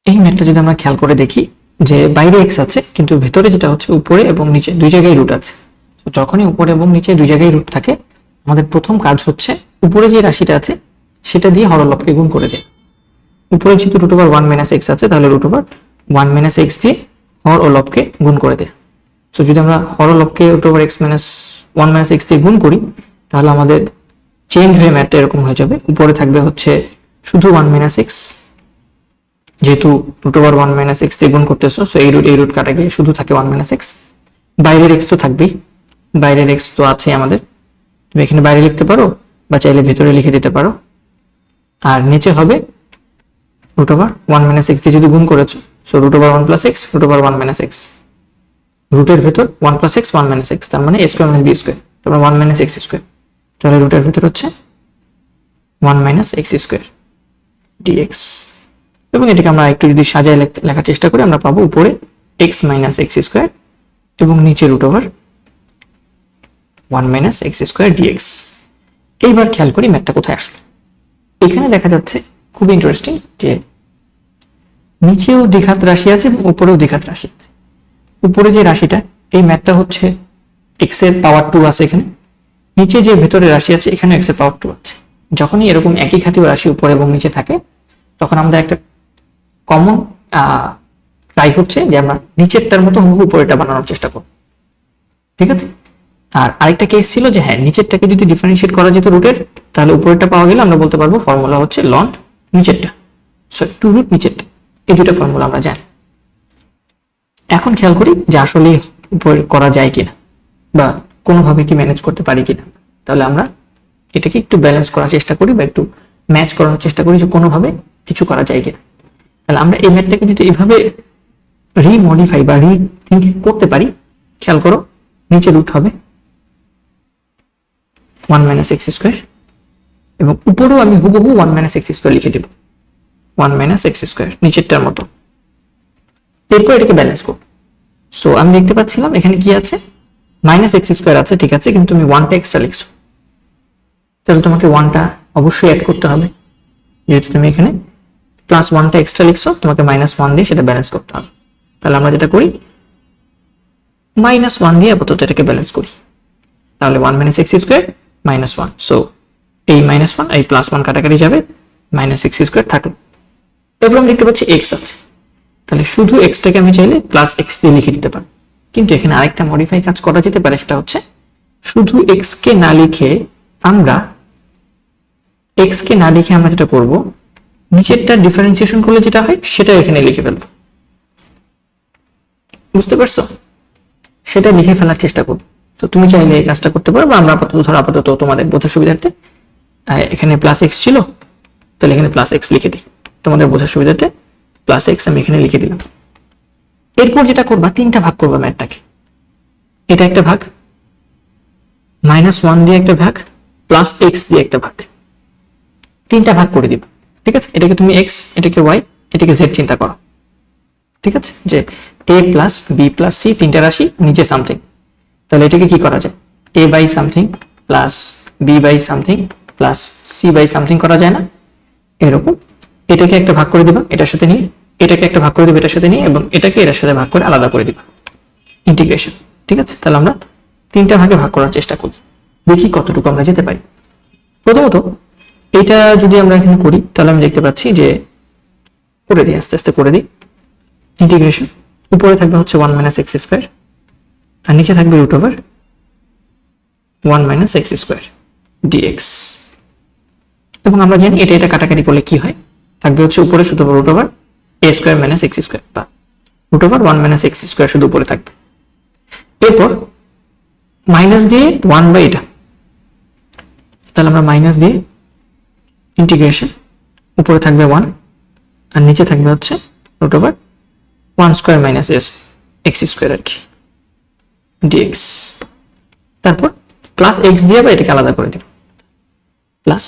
এই ম্যাথটা যদি আমরা খেয়াল করে দেখি যে বাইরে এক্স আছে কিন্তু ভেতরে যেটা হচ্ছে উপরে এবং নিচে দুই জায়গায় রুট আছে। তো যখনই উপরে এবং নিচে দুই জায়গায় রুট থাকে আমাদের প্রথম কাজ হচ্ছে উপরে যে রাশিটা আছে সেটা দিয়ে হরলবকে গুণ করে দেয়। উপরে যেহেতু রুট ওভার 1 মাইনাস এক্স আছে তাহলে রুট ওভার 1 মাইনাস এক্স দিয়ে হর ও লবকে গুণ করে দেয়। তো যদি আমরা হর ও লবকে root over x minus 1 minus x দিয়ে গুণ করি তাহলে আমাদের চেঞ্জ হয়ে ম্যাথটা এরকম হয়ে যাবে। উপরে থাকবে হচ্ছে শুধু 1 মাইনাস এক্স, যেহেতু রুট ওভার 1 মাইনাস এক্স দিয়ে গুণ করতেছো সো এই রুট কাটা গিয়ে শুধু থাকে 1 মাইনাস এক্স। বাইরের এক্স তো থাকবেই, বাইরের এক্স তো আছে আমাদের, তুমি এখানে বাইরে লিখতে পারো বা চাইলে ভেতরে লিখে দিতে পারো। আর নিচে হবে রুট ওভার 1 মাইনাস এক্স দিয়ে যদি গুণ করেছো so root over 1 plus x root over 1 minus x, রুটের ভেতর 1 প্লাস এক্স 1 মাইনাস এক্স, তার মানে a square minus b square, তারপর 1 মাইনাস এক্স স্কয়ার, তাহলে রুটের ভেতর হচ্ছে 1 মাইনাস এক্স স্কয়ার dx। এবং এটাকে আমরা একটু যদি সাজায় লেখার চেষ্টা করি আমরা পাবো উপরে x মাইনাস এক্স স্কয়ার এবং নিচে root over 1 minus x square dx। এইবার খেয়াল করি ম্যাথটা কোথায় আসলো। এখানে দেখা যাচ্ছে খুব ইন্টারেস্টিং যে নিচেও দ্বিঘাত রাশি আছে এবং উপরেও দ্বিঘাত রাশি আছে। উপরে যে রাশিটা এই ম্যাথটা হচ্ছে x এর পাওয়ার 2 আছে এখানে, নিচে যে ভেতরে রাশি আছে এখানে x এর পাওয়ার 2 আছে। যখনই এরকম একই ঘাতীয় রাশি উপরে এবং নিচে থাকে তখন আমাদের একটা কমন ট্রাই হচ্ছে যে আমরা নিচেরটার মতো হুবহু উপরেটা বানানোর চেষ্টা করব, ঠিক আছে। আর আরেকটা কেস ছিল যে হ্যাঁ নিচেরটাকে যদি ডিফারেন্সিয়েট করা যেত রুটের তাহলে উপরেরটা পাওয়া গেলে আমরা বলতে পারবো ফর্মুলা হচ্ছে লন নিচেরটা, সরি 2 রুট নিচেরটা, এই দুটো ফর্মুলা আমরা জানি। এখন খেয়াল করি যে আসলে উপরে করা যায় কিনা বা কোনোভাবে কি ম্যানেজ করতে পারি কিনা। তাহলে আমরা এটাকে একটু ব্যালেন্স করার চেষ্টা করি বা একটু ম্যাচ করার চেষ্টা করি যে কোনোভাবে কিছু করা যায় কিনা। তাহলে আমরা এই ম্যাথটাকে যদি এইভাবে রিমডিফাই বা রিথিঙ্ক করতে পারি, খেয়াল করো নিচে রুট হবে 1 মাইনাস এক্স স্কয়ার এবং উপরেও আমি হুবহু 1 মাইনাস এক্স স্কয়ার লিখে দেব, 1 মাইনাস এক্স স্কয়ার নিচেরটার মতো। এরপর এটাকে ব্যালেন্স করব। সো আমি দেখতে পাচ্ছিলাম এখানে কি আছে মাইনাস এক্স স্কয়ার আছে, ঠিক আছে, কিন্তু তুমি 1টা এক্সট্রা লিখছো, তাহলে তোমাকে 1টা অবশ্যই অ্যাড করতে হবে। যেহেতু তুমি এখানে প্লাস 1টা এক্সট্রা লিখছো তোমাকে মাইনাস 1 দিয়ে সেটা ব্যালেন্স করতে হবে। তাহলে আমরা যেটা করি মাইনাস 1 দিয়ে আপাতত এটাকে ব্যালেন্স করি। তাহলে 1 minus x square minus 1, so এই মাইনাস 1 এই প্লাস 1 কাটাকাটি যাবে, মাইনাস এক্স স্কয়ার থাকলো। এরপর আমি দেখতে পাচ্ছি এক্স আছে, তাহলে শুধু এক্সটাকে আমি চাইলে প্লাস এক্স দিয়ে লিখে দিতে পারি। কিন্তু এখানে আরেকটা মডিফাই কাজ করা যেতে পারে, সেটা হচ্ছে শুধু এক্স কে না লিখে আমরা যেটা করব নিচেরটা ডিফারেন্সিয়েশন করলে যেটা হয় সেটা এখানে লিখে ফেলবো, বুঝতে পারছো? সেটা লিখে ফেলার চেষ্টা করবো। তো তুমি চাইলে এই কাজটা করতে পারো বা আমরা আপাতত তোমাদের বোঝার সুবিধার্থে এখানে প্লাস এক্স ছিল তাহলে এখানে প্লাস এক্স লিখে দিই, তোমাদের বোঝার সুবিধার্থে প্লাস এক্স আমি এখানে লিখে দিলাম। এরপর যেটা করবা 3টা ভাগ করবা ম্যাথটাকে, এটা একটা ভাগ, মাইনাস 1 দিয়ে একটা ভাগ, প্লাস এক্স দিয়ে একটা ভাগ, 3টা ভাগ করে দিবা, ঠিক আছে। এটাকে তুমি এক্স, এটাকে ওয়াই, এটাকে জেড চিন্তা করো, ঠিক আছে, যে A plus B plus C 3টা রাশি নিচে সামথিং। তাহলে এটাকে কি করা যায় A by something plus B by something plus C by something করা যায় না? এরকম এটাকে একটা ভাগ করে দিবা এটার সাথে নিয়ে, এটাকে একটা ভাগ করে দিবা এটার সাথে নিয়ে, এবং এটাকে এটার সাথে ভাগ করে আলাদা করে দিবা, ইন্টিগ্রেশন, ঠিক আছে। তাহলে আমরা 3টা ভাগে ভাগ করার চেষ্টা করি, দেখি কতটুকু আমরা যেতে পারি। প্রথমত এটা যদি আমরা এখানে করি তাহলে আমি দেখতে পাচ্ছি যে করে দিই, আস্তে আস্তে করে দিই। ইন্টিগ্রেশন উপরে থাকবে হচ্ছে 1 মাইনাস এক্স স্কয়ার আর নিচে থাকবে root over 1 minus x square dx. এবং আমরা জানি এটা কাটাকাটি করলে কি হয়, থাকবে হচ্ছে উপরে শুধু root over a square minus x square বা root over 1 minus x square শুধু উপরে থাকবে। এরপর মাইনাস দিয়ে 1 বাই এটা, তাহলে আমরা মাইনাস দিয়ে ইন্টিগ্রেশন উপরে থাকবে 1 আর নিচে থাকবে হচ্ছে root over 1 square minus x square আর কি ডিএক্স। তারপর প্লাস এক্স দিয়ে বা এটাকে আলাদা করে দেব, প্লাস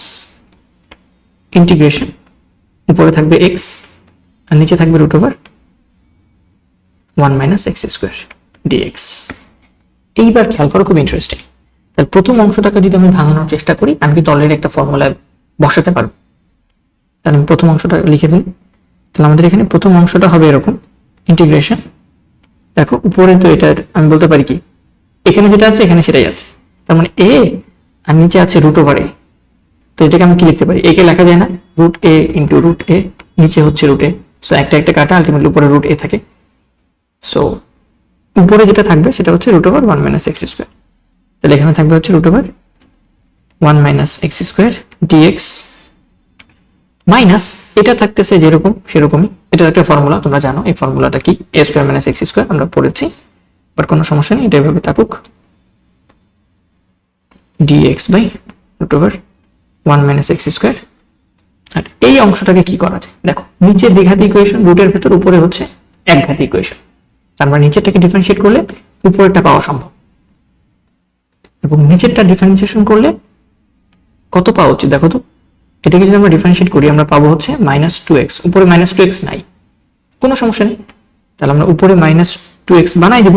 ইন্টিগ্রেশন উপরে থাকবে এক্স আর নিচে থাকবে root over 1 minus x square dx. এইবার খেয়াল করো খুব ইন্টারেস্টিং, তাহলে প্রথম অংশটাকে যদি আমি ভাঙানোর চেষ্টা করি আমি কিন্তু অলরেডি একটা ফর্মুলা বসাতে পারবো। তাহলে আমি প্রথম অংশটা লিখে ফেলি, তাহলে আমাদের এখানে প্রথম অংশটা হবে এরকম ইন্টিগ্রেশন, দেখো উপরে তো এটা আমি বলতে পারি কি এখানে যেটা আছে এখানে সেটাই আছে, তার মানে এ আর নিচে আছে রুট ওভার এ। তো এটাকে আমি কি লিখতে পারি, এ কে লেখা যায় না, রুট এ ইন্টু রুট এ, নিচে হচ্ছে রুট এ, সো একটা একটা কাটা আলটিমেটলি উপরে রুট এ থাকে। সো উপরে যেটা থাকবে সেটা হচ্ছে root over 1 minus x square, তাহলে এখানে থাকবে হচ্ছে root over 1 minus x square dx minus এটা থাকতেছে যেরকম সেরকমই, এটা একটা ফর্মুলা তোমরা জানো, এই ফর্মুলাটা কি এ স্কোয়ার মাইনাস এক্স স্কোয়ার আমরা পড়েছি, বাট কোনো সমস্যা নেই, এটা এভাবে থাকুক dx by root over 1 minus x square. আর এই অংশটাকে কি করা যায়, দেখো নিচে দ্বিঘাত ইকুয়েশন, রুটের ভেতর উপরে হচ্ছে একঘাত ইকুয়েশন, তার মানে নিচেরটাকে ডিফারেন্সিয়েট করলে উপরেরটা পাওয়া সম্ভব, এবং নিচেরটা ডিফারেন্সিয়েশন করলে কত পাওয়া উচিত দেখো তো, এটাকে যদি আমরা ডিফারেন্সিয়েট করি আমরা পাবো হচ্ছে -2x, উপরে -2x নাই, কোনো সমস্যা নেই, তাহলে আমরা উপরে -2x বানাই দেব।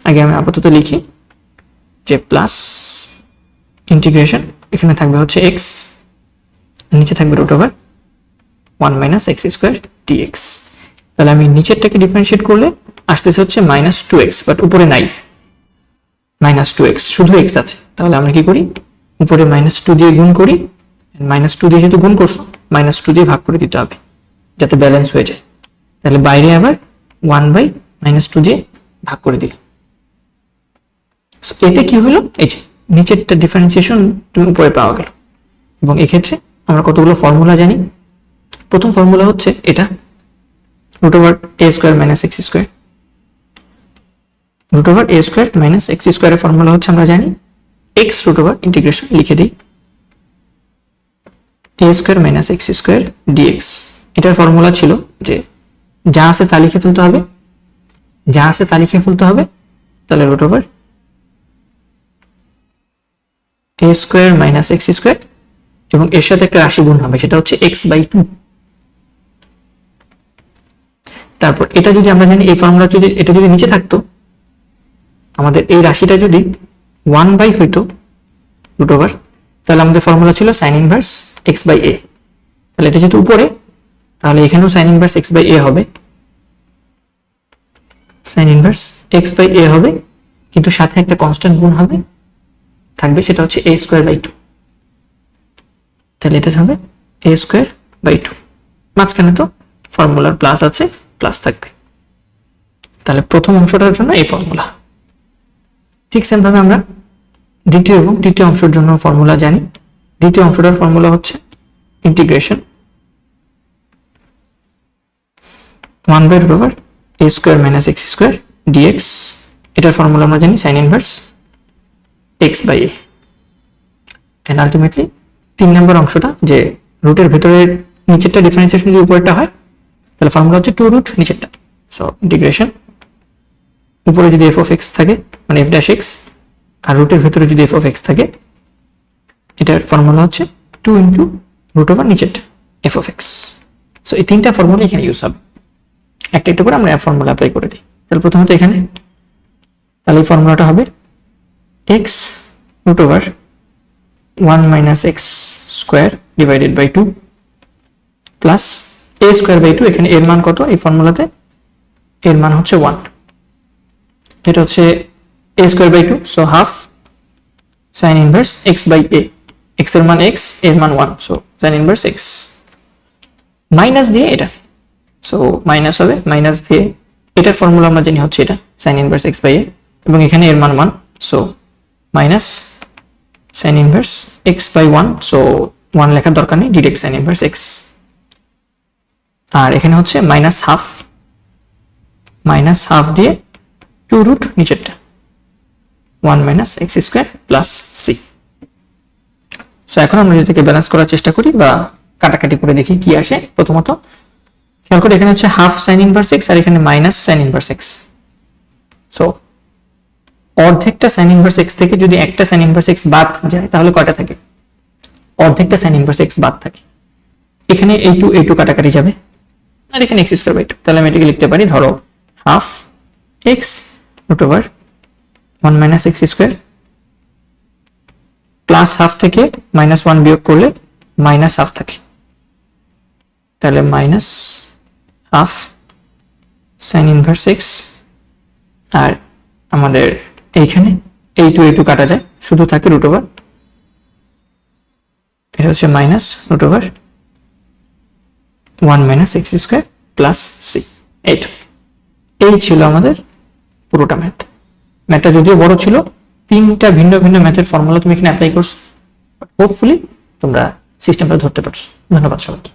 আগে আমি আপাতত লিখি যে প্লাস ইন্টিগ্রেশন, এখানে থাকবে হচ্ছে x, নিচে থাকবে root over 1 minus x square dx। তাহলে আমি নিচেরটাকে ডিফারেন্সিয়েট করলে আসতেছে হচ্ছে -2x, বাট উপরে নাই -2x, শুধু x আছে, তাহলে আমরা কি করি উপরে -2 দিয়ে গুণ করি, -2 দিয়ে যেহেতু গুণ করছো -2 দিয়ে ভাগ করে দিতে হবে যাতে ব্যালেন্স হয়ে যায়, তাহলে বাইরে আবার 1 বাই -2 দিয়ে ভাগ করে দিলে এতে কি হলো, এই যে নিচেরটা ডিফারেন্সিয়েশন তুমি উপরে পাওয়া গেল। এবং এক্ষেত্রে আমরা কতগুলো ফর্মুলা জানি, প্রথম ফর্মুলা হচ্ছে এটা root over a square minus x square, root over a square minus x স্কোয়ারের ফর্মুলা হচ্ছে আমরা জানি এক্স রুট ওভার ইন্টিগ্রেশন লিখে দিই a square minus x square dx. এটার ফর্মুলা ছিল যে যা আছে তা লিখে ফেলতে হবে, যা আছে তা লিখে ফেলতে হবে, তাহলে root over a square minus x square এবং এর সাথে একটা রাশি গুণ হবে সেটা হচ্ছে এক্স বাই 2। তারপর এটা যদি আমরা জানি এই ফর্মুলা যদি এটা যদি নিচে থাকতো, আমাদের এই রাশিটা যদি 1 বাই হইতো রুট ওভার, তাহলে আমাদের ফর্মুলা ছিল সাইন ইনভার্স এক্স বাই এ, তাহলে এটা যেহেতু উপরে তাহলে এখানেও সাইন ইনভার্স এক্স বাই এ হবে, সাইন ইনভার্স এক্স বাই এ হবে, কিন্তু সাথে একটা কনস্ট্যান্ট গুণ হবে থাকবে সেটা হচ্ছে এ স্কোয়ার বাই 2, তাহলে এটা হবে এ স্কোয়ার বাই 2, মাঝখানে তো ফর্মুলার প্লাস আছে, প্লাস থাকবে, তাহলে প্রথম অংশটার জন্য এই ফর্মুলা। ঠিক সেম ভাবে আমরা দ্বিতীয় এবং তৃতীয় অংশের জন্য ফর্মুলা জানি, দ্বিতীয় অংশটার ফর্মুলা হচ্ছে integration 1 by root over a square minus x square dx, এটার ফর্মুলা আমরা জানি sine inverse x by a. And ultimately 3 number অংশটা যে রুটের ভেতরের নিচেরটা ডিফারেন্সিয়েশন যদি উপরেরটা হয় তাহলে ফর্মুলা হচ্ছে 2 রুট নিচেরটা, সো ইন্টিগ্রেশন উপরে যদি এফ অফ এক্স থাকে মানে এফ ড্যাশ এক্স, আর রুটের ভেতরে যদি এফ অফ এক্স থাকে এটার ফর্মুলা হচ্ছে 2 ইন্টু রুট ওভার নিচেরটা এফ অফ এক্স। সো এই তিনটা ফর্মুলা এখানে ইউজ হবে, একটা একটা করে আমরা ফর্মুলা অ্যাপ্লাই করে দিই। তাহলে প্রথমত এখানে তাহলে এই ফর্মুলাটা হবে x root over 1 minus x square divided by 2 plus a square by 2, এখানে এর মান কত এই ফর্মুলাতে, এর মান হচ্ছে 1, এটা হচ্ছে a square by 2, so half sine inverse x by a, x এর মান এক্স, এর মান 1, so sine inverse x minus দিয়ে এটা, সো মাইনাস হবে, মাইনাস দিয়ে এটার ফর্মুলা আমরা জানি হচ্ছে এটা sine inverse x by a, এবং এখানে এর মান 1, so minus sine inverse x by 1, so 1 লেখার দরকার নেই, ডিরেক্ট সাইন ইনভার্স এক্স, আর এখানে হচ্ছে মাইনাস হাফ দিয়ে 2 রুট নিচেরটা 1 minus x square plus c. So এখন আমরা এটাকে ব্যালেন্স করার চেষ্টা করি বা কাটাকাটি করে দেখি কি আসে। প্রথমত খেয়াল করে এখানে হচ্ছে হাফ সাইন ইনভার্স এক্স আর এখানে minus sine inverse x, so অর্ধেকটা সাইন ইনভার্স এক্স থেকে যদি একটা সাইন ইনভার্স এক্স বাদ যায় তাহলে কয়টা থাকে, অর্ধেকটা সাইন ইনভার্স এক্স বাদ থাকে, এখানে এই টু কাটাকাটি যাবে আর এখানে এক্স স্কোয়ার বাই 2, তাহলে আমি এটাকে লিখতে পারি ধরো half x root over 1 minus x square plus half থেকে -1 বিয়োগ করলে মাইনাস হাফ থাকে, তাহলে minus half sine inverse x, আর আমাদের এইখানে এই টু কাটা যায়, শুধু থাকে রুট ওভার, এটা হচ্ছে minus root over 1 minus x square plus c. এই ছিল আমাদের পুরোটা ম্যাথটা যদিও বড় ছিল, 3টা ভিন্ন ভিন্ন ম্যাথের ফর্মুলা তুমি এখানে অ্যাপ্লাই করছো, হোপফুলি তোমরা সিস্টেমটা ধরতে পারছো। ধন্যবাদ সবাইকে।